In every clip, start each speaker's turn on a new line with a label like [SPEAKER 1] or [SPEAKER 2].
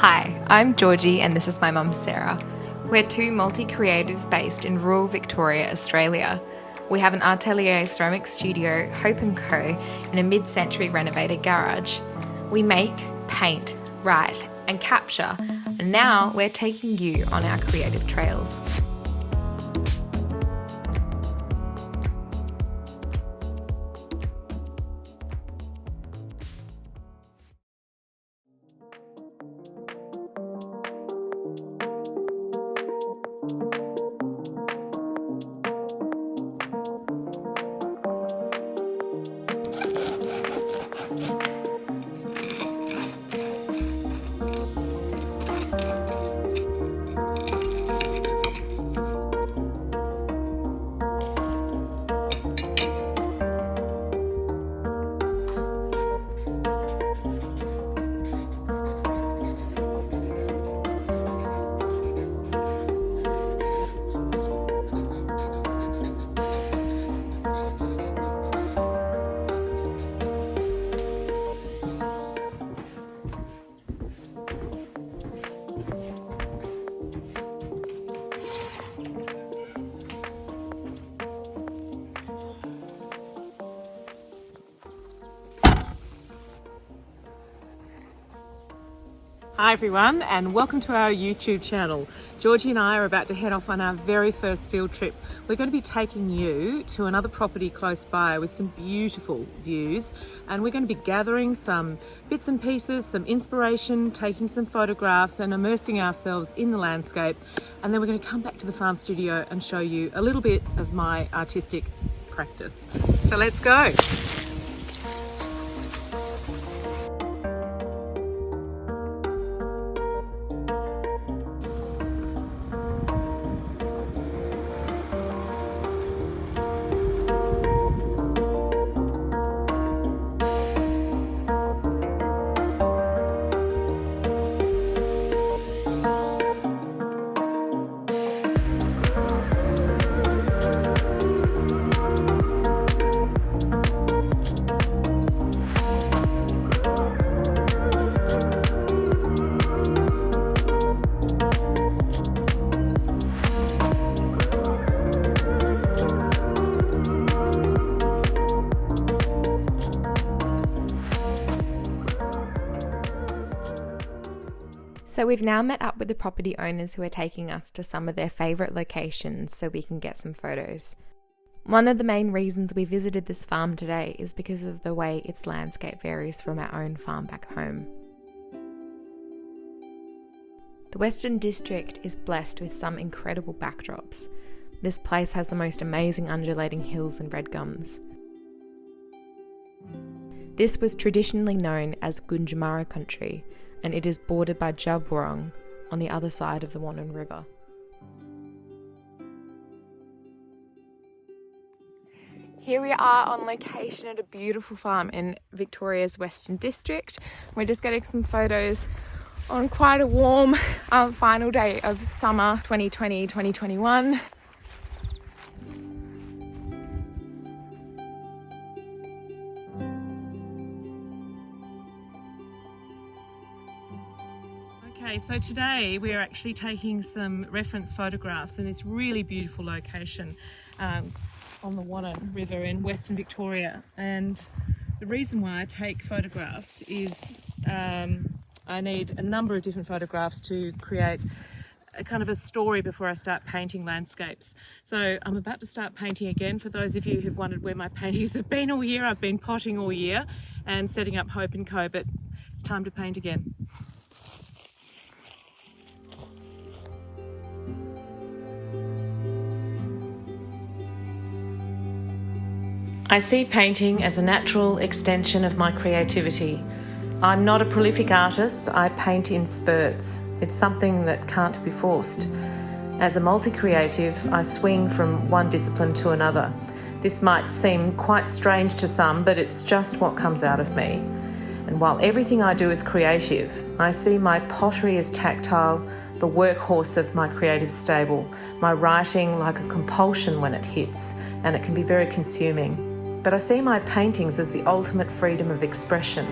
[SPEAKER 1] Hi, I'm Georgie and this is my mum Sarah. We're two multi-creatives based in rural Victoria, Australia. We have an atelier-ceramics studio, Hope & Co, in a mid-century renovated garage. We make, paint, write and capture, and now we're taking you on our creative trails.
[SPEAKER 2] Hi everyone, and welcome to our YouTube channel. Georgie and I are about to head off on our very first field trip. We're going to be taking you to another property close by with some beautiful views, and we're going to be gathering some bits and pieces, some inspiration, taking some photographs and immersing ourselves in the landscape, and then we're going to come back to the farm studio and show you a little bit of my artistic practice. So let's go.
[SPEAKER 1] So we've now met up with the property owners who are taking us to some of their favourite locations so we can get some photos. One of the main reasons we visited this farm today is because of the way its landscape varies from our own farm back home. The Western District is blessed with some incredible backdrops. This place has the most amazing undulating hills and red gums. This was traditionally known as Gunditjmara country, and it is bordered by Djab on the other side of the Wannon River. Here we are on location at a beautiful farm in Victoria's Western District. We're just getting some photos on quite a warm final day of summer 2020-2021.
[SPEAKER 2] Okay, so today we're actually taking some reference photographs in this really beautiful location on the Wannon River in Western Victoria. And the reason why I take photographs is I need a number of different photographs to create a kind of a story before I start painting landscapes. So I'm about to start painting again. For those of you who've wondered where my paintings have been all year, I've been potting all year and setting up Hope & Co, but it's time to paint again. I see painting as a natural extension of my creativity. I'm not a prolific artist, I paint in spurts. It's something that can't be forced. As a multi-creative, I swing from one discipline to another. This might seem quite strange to some, but it's just what comes out of me. And while everything I do is creative, I see my pottery as tactile, the workhorse of my creative stable, my writing like a compulsion when it hits, and it can be very consuming. But I see my paintings as the ultimate freedom of expression.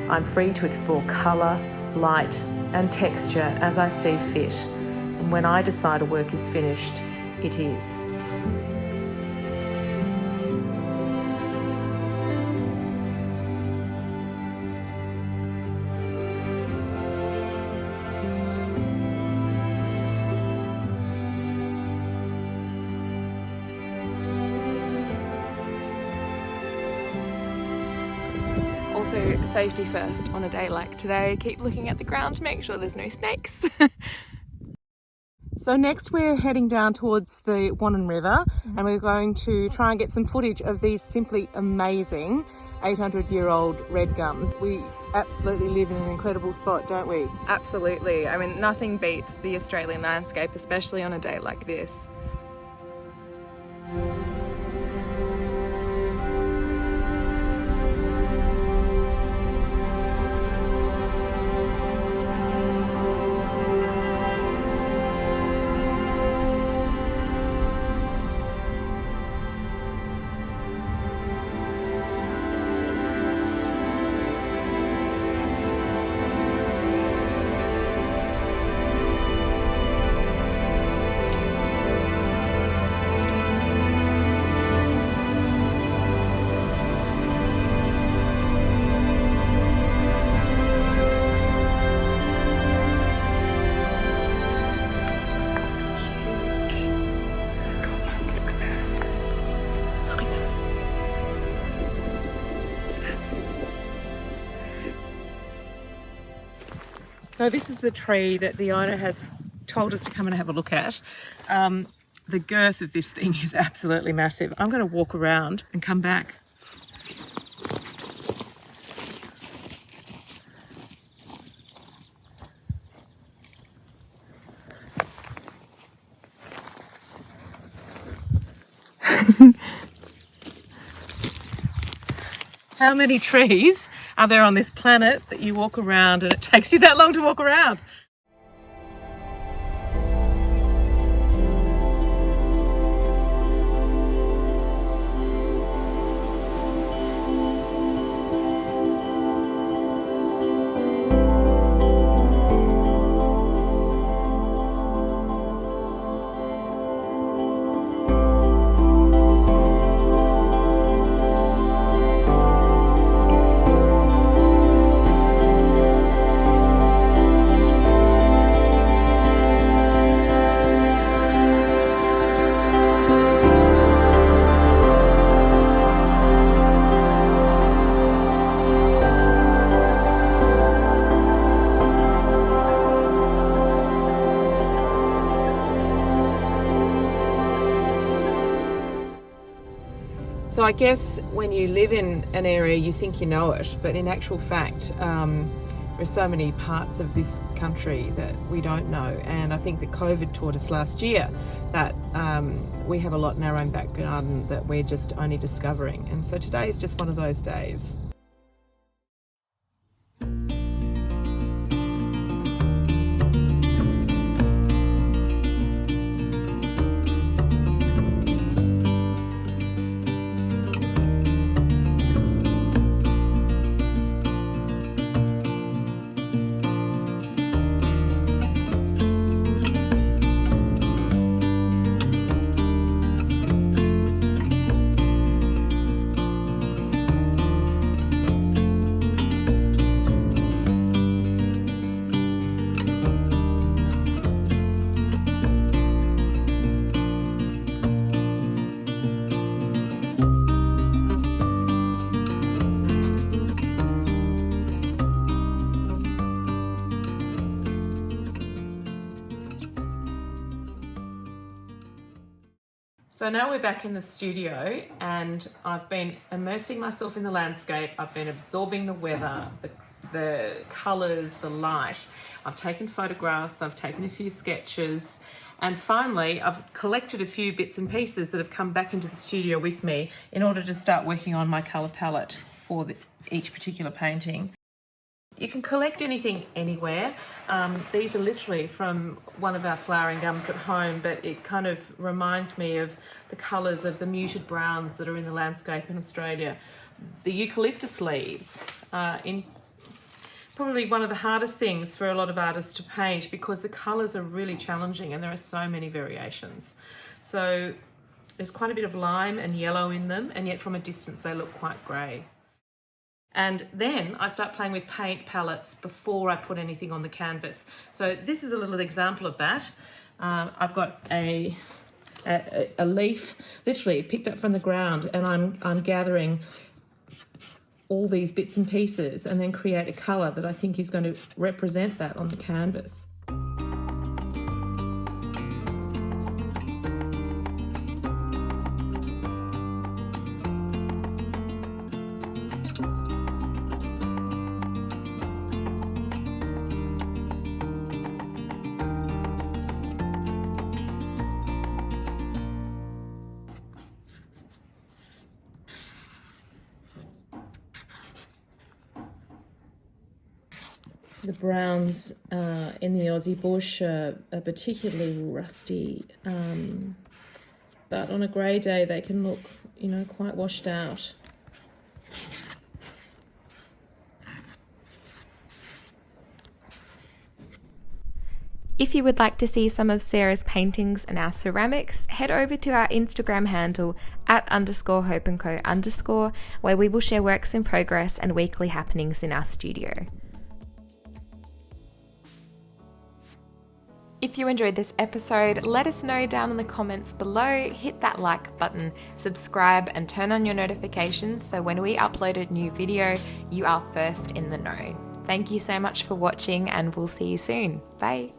[SPEAKER 2] I'm free to explore colour, light, and texture as I see fit. And when I decide a work is finished, it is.
[SPEAKER 1] Also, safety first on a day like today. Keep looking at the ground to make sure there's no snakes.
[SPEAKER 2] So next we're heading down towards the Wannon River, and we're going to try and get some footage of these simply amazing 800-year-old red gums. We absolutely live in an incredible spot, don't we?
[SPEAKER 1] Absolutely. I mean, nothing beats the Australian landscape, especially on a day like this.
[SPEAKER 2] So this is the tree that the owner has told us to come and have a look at. The girth of this thing is absolutely massive. I'm going to walk around and come back. How many trees are there on this planet that you walk around and it takes you that long to walk around? So I guess when you live in an area, you think you know it, but in actual fact, there's so many parts of this country that we don't know. And I think that COVID taught us last year that we have a lot in our own back garden that we're just only discovering. And so today is just one of those days. So now we're back in the studio and I've been immersing myself in the landscape. I've been absorbing the weather, the colours, the light. I've taken photographs, I've taken a few sketches, and finally I've collected a few bits and pieces that have come back into the studio with me in order to start working on my colour palette for each particular painting. You can collect anything anywhere. These are literally from one of our flowering gums at home, but it kind of reminds me of the colours of the muted browns that are in the landscape in Australia. The eucalyptus leaves in probably one of the hardest things for a lot of artists to paint because the colours are really challenging and there are so many variations. So there's quite a bit of lime and yellow in them, and yet from a distance they look quite grey. And then I start playing with paint palettes before I put anything on the canvas. So this is a little example of that. I've got a leaf literally picked up from the ground, and I'm gathering all these bits and pieces and then create a colour that I think is going to represent that on the canvas. The browns in the Aussie bush are particularly rusty, but on a grey day they can look, quite washed out.
[SPEAKER 1] If you would like to see some of Sarah's paintings and our ceramics, head over to our Instagram handle @_hopeandco_, where we will share works in progress and weekly happenings in our studio. If you enjoyed this episode, let us know down in the comments below, hit that like button, subscribe and turn on your notifications so when we upload a new video, you are first in the know. Thank you so much for watching and we'll see you soon. Bye.